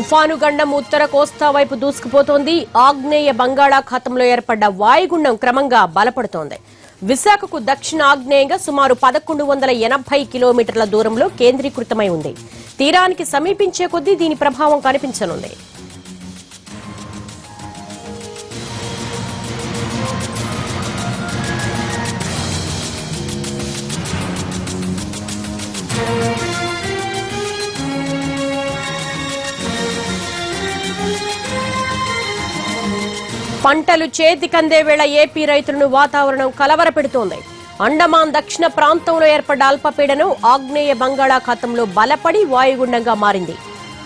తుఫాను గండం ఉత్తర కోస్తా వైపు దూసుకుపోతోంది. ఆగ్నేయ బంగాళాఖాతంలో ఏర్పడ్డ వాయుగుండం క్రమంగా బలపడుతోంది. విశాఖకు దక్షిణ ఆగ్నేయంగా సుమారు 1180 కిలోమీటర్ల దూరంలో కేంద్రీకృతమై ఉంది. తీరానికి సమీపించే కొద్దీ దీని ప్రభావం కనిపించనుంది. పంటలు చేతికందే వేళ ఏపీ రైతులను వాతావరణం కలవరపెడుతోంది. అండమాన్ దక్షిణ ప్రాంతంలో ఏర్పడ్డ అల్పపీడనం ఆగ్నేయ బంగాళాఖాతంలో బలపడి వాయుగుండంగా మారింది.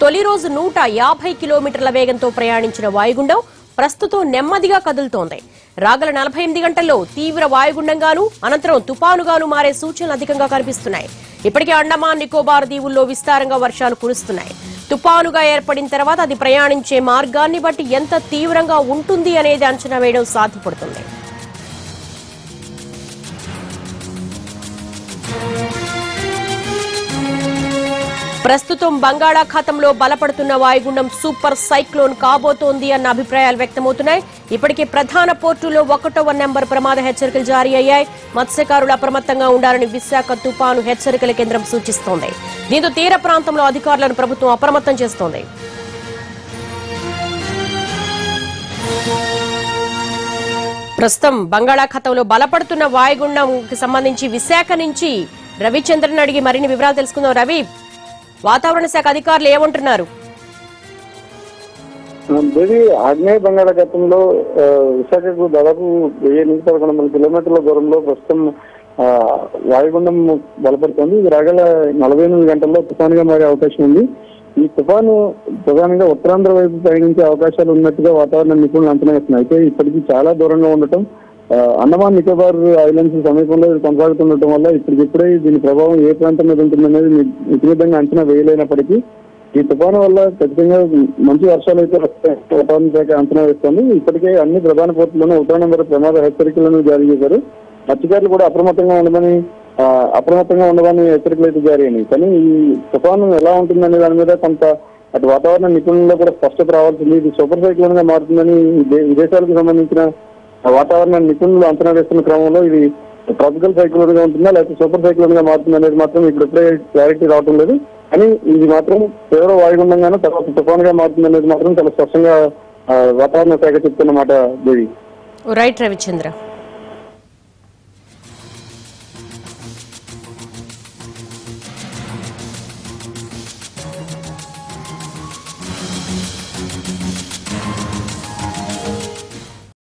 తొలి రోజు 150 కిలోమీటర్ల వేగంతో ప్రయాణించిన వాయుగుండం ప్రస్తుతం నెమ్మదిగా కదులుతోంది. రాగల 48 గంటల్లో తీవ్ర వాయుగుండంగాను అనంతరం తుపానుగాను మారే సూచనలు అధికంగా కనిపిస్తున్నాయి. ఇప్పటికే అండమాన్ నికోబార్ దీవుల్లో విస్తారంగా వర్షాలు కురుస్తున్నాయి. తుపానుగా ఏర్పడిన తర్వాత అది ప్రయాణించే మార్గాన్ని బట్టి ఎంత తీవ్రంగా ఉంటుంది అనేది అంచనా వేయడం సాధ్యపడుతుంది. ప్రస్తుతం బంగాళాఖాతంలో బలపడుతున్న వాయుగుండం సూపర్ సైక్లోన్ కాబోతోంది అన్న అభిప్రాయాలు వ్యక్తమవుతున్నాయి. ఇప్పటికే ప్రధాన పోర్టులో 1వ నెంబర్ ప్రమాద హెచ్చరికలు జారీ అయ్యాయి. మత్స్యకారులు అప్రమత్తంగా ఉండాలని విశాఖ తుపాను హెచ్చరికల కేంద్రం సూచిస్తోంది. దీంతో తీర ప్రాంతంలో అధికారులను ప్రభుత్వం అప్రమత్తం చేస్తోంది. ప్రస్తుతం బంగాళాఖాతంలో బలపడుతున్న వాయుగుండంకి సంబంధించి విశాఖ నుంచి రవిచంద్రన్ అడిగి మరిన్ని వివరాలు తెలుసుకుందాం. రవి, వాతావరణ శాఖ అధికారులు ఏమంటున్నారు? ఆగ్నేయ బంగాళాఖాతంలో విశాఖకు దాదాపు 1000-1100 కిలోమీటర్ల దూరంలో ప్రస్తుతం వాయుగుండం బలపడుతోంది. ఇది రాగల 48 గంటల్లో తుఫానుగా మారే అవకాశం ఉంది. ఈ తుఫాను ప్రధానంగా ఉత్తరాంధ్ర వైపు పయనించే అవకాశాలు ఉన్నట్టుగా వాతావరణ నిపుణులు అంచనా వేస్తున్నారు. అయితే ఇప్పటికీ చాలా దూరంగా ఉండటం, అండమాన్ నికోబార్ ఐలాండ్స్ సమీపంలో కొనసాగుతుండటం వల్ల ఇప్పటికిప్పుడే దీని ప్రభావం ఏ ప్రాంతం మీద ఉంటుందనేది విధంగా అంచనా వేయలేనప్పటికీ ఈ తుఫాను వల్ల ఖచ్చితంగా మంచి వర్షాలు అయితే వాతావరణ శాఖ అంచనా వేస్తోంది. ఇప్పటికే అన్ని ప్రధాన పోర్టులను 1వ నెంబర్ ప్రమాద హెచ్చరికలను జారీ చేశారు. మత్స్యకారులు కూడా అప్రమత్తంగా ఉండమని హెచ్చరికలు అయితే జారీ అయినాయి. కానీ ఈ తుఫాను ఎలా ఉంటుందనే దాని మీద కొంత అటు వాతావరణ నిపుణుల్లో కూడా స్పష్టత రావాల్సింది. ఇది సూపర్ సైక్లోన్ గా మారుతుందని విదేశాలకు సంబంధించిన వాతావరణ నిపుణులు అంచనా వేస్తున్న క్రమంలో ఇది ట్రాపికల్ సైక్లోన్ గా ఉంటుందా లేకపోతే సూపర్ సైక్లోన్ గా మారుతుంది అనేది మాత్రం ఇప్పుడే క్లారిటీ రావడం లేదు. కానీ ఇది మాత్రం తీవ్ర వాయుగుండంగానూ తర్వాత తుఫానుగా మారుతుంది అనేది మాత్రం చాలా స్పష్టంగా వాతావరణ శాఖ చెప్తున్నమాట. దేవి. రైట్ రవిచంద్ర.